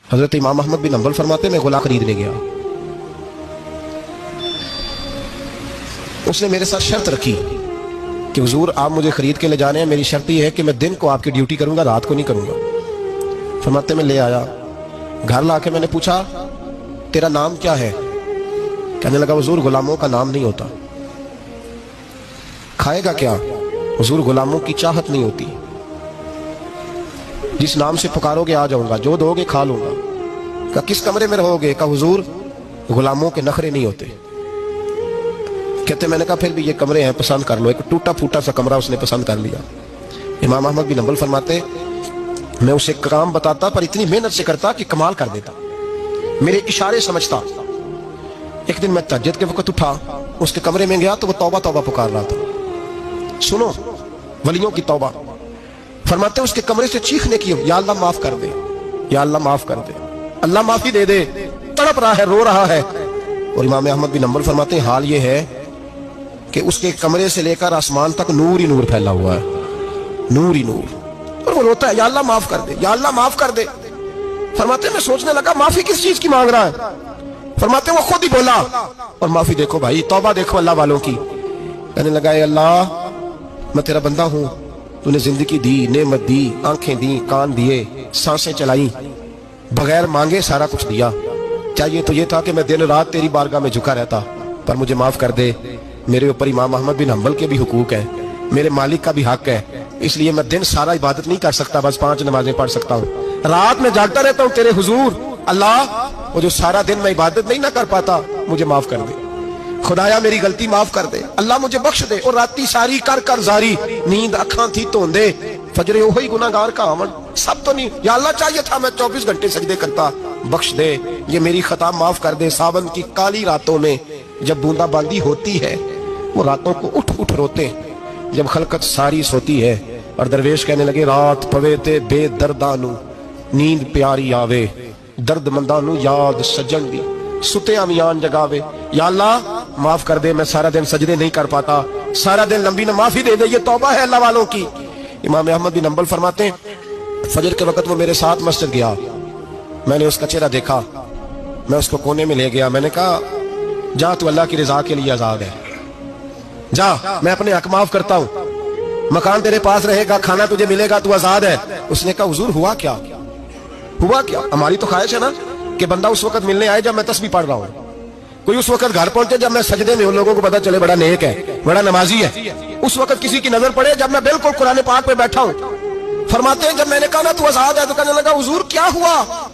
حضرت امام احمد بن حنبل فرماتے میں غلام خریدنے گیا، اس نے میرے ساتھ شرط رکھی کہ حضور آپ مجھے خرید کے لے جانے ہیں، میری شرط یہ ہے کہ میں دن کو آپ کی ڈیوٹی کروں گا، رات کو نہیں کروں گا۔ فرماتے میں لے آیا، گھر لا کے میں نے پوچھا تیرا نام کیا ہے؟ کہنے لگا حضور غلاموں کا نام نہیں ہوتا۔ کھائے گا کیا؟ حضور غلاموں کی چاہت نہیں ہوتی، جس نام سے پکارو گے آ جاؤں گا، جو دو گے کھا لوں گا۔ کہا کس کمرے میں رہو گے؟ کہا حضور غلاموں کے نخرے نہیں ہوتے۔ کہتے میں نے کہا پھر بھی یہ کمرے ہیں پسند کر لو۔ ایک ٹوٹا پھوٹا سا کمرہ اس نے پسند کر لیا۔ امام احمد بن حنبل فرماتے میں اسے کام بتاتا پر اتنی محنت سے کرتا کہ کمال کر دیتا، میرے اشارے سمجھتا۔ ایک دن میں تہجد کے وقت اٹھا، اس کے کمرے میں گیا تو وہ توبہ توبہ پکار رہا تھا۔ سنو ولیوں کی توبہ، فرماتے اس کے کمرے سے چیخنے کی، یا اللہ معاف کر دے، یا اللہ معاف کر دے، اللہ معافی دے دے، تڑپ رہا ہے، رو رہا ہے۔ اور امام احمد بن حنبل فرماتے ہیں حال یہ ہے کہ اس کے کمرے سے لے کر آسمان تک نور ہی نور پھیلا ہوا ہے، نور ہی نور، اور وہ روتا ہے یا اللہ معاف کر دے، یا اللہ معاف کر دے۔ فرماتے میں سوچنے لگا معافی کس چیز کی مانگ رہا ہے؟ فرماتے وہ خود ہی بولا، اور معافی دیکھو بھائی، توبہ دیکھو اللہ والوں کی۔ کہنے لگا اے اللہ میں تیرا بندہ ہوں، تو نے زندگی دی، نعمت دی، آنکھیں دی، کان دیے، سانسیں چلائی، بغیر مانگے سارا کچھ دیا۔ چاہیے تو یہ تھا کہ میں دن رات تیری بارگاہ میں جھکا رہتا، پر مجھے معاف کر دے۔ میرے اوپر امام احمد بن حنبل کے بھی حقوق ہیں، میرے مالک کا بھی حق ہے، اس لیے میں دن سارا عبادت نہیں کر سکتا، بس 5 نمازیں پڑھ سکتا ہوں، رات میں جاگتا رہتا ہوں تیرے حضور۔ اللہ وہ جو سارا دن میں عبادت نہیں نہ کر پاتا مجھے معاف کر دے، خدایا میری غلطی معاف کر دے، اللہ مجھے بخش دے۔ اور راتی ساری کر کر زاری، نیند اکھاں تھی توندے، فجرے وہی گناہگار کا آمن، سب تو نہیں، یا اللہ چاہیے تھا میں 24 گھنٹے سجدے کرتا، بخش دے، یہ میری خطا معاف کر دے۔ ساون کی کالی راتوں میں جب بوندا باندی ہوتی ہے، وہ راتوں کو اٹھ اٹھ روتے، جب خلقت ساری سوتی ہے، اور درویش کہنے لگے رات پوے تے بے دردانو نیند پیاری آوے، درد مندانو یاد سجن دی ستے امیان جگاوے۔ یا اللہ معاف کر دے، میں سارا دن سجدے نہیں کر پاتا، سارا دن لمبی معافی دے دے، یہ توبہ ہے اللہ والوں کی۔ امام احمد بن حنبل فرماتے ہیں فجر کے وقت وہ میرے ساتھ مسجد گیا، میں نے اس کا چہرہ دیکھا، میں اس کو کونے میں لے گیا، میں نے کہا جا تو اللہ کی رضا کے لیے آزاد ہے، جا میں اپنے حق معاف کرتا ہوں، مکان تیرے پاس رہے گا، کھانا تجھے ملے گا، تو آزاد ہے۔ اس نے کہا حضور ہوا کیا؟ ہوا کیا؟ ہماری تو خواہش ہے نا کہ بندہ اس وقت ملنے آئے جب میں تسبیح پڑھ رہا ہوں، کوئی اس وقت گھر پہنچے جب میں سجدے میں ہوں، لوگوں کو پتا چلے بڑا نیک ہے، بڑا نمازی ہے، اس وقت کسی کی نظر پڑے جب میں بالکل قرآن پاک پہ بیٹھا ہوں۔ فرماتے ہیں جب میں نے کہا نا تو آزاد ہے، تو کہنے لگا حضور کیا ہوا؟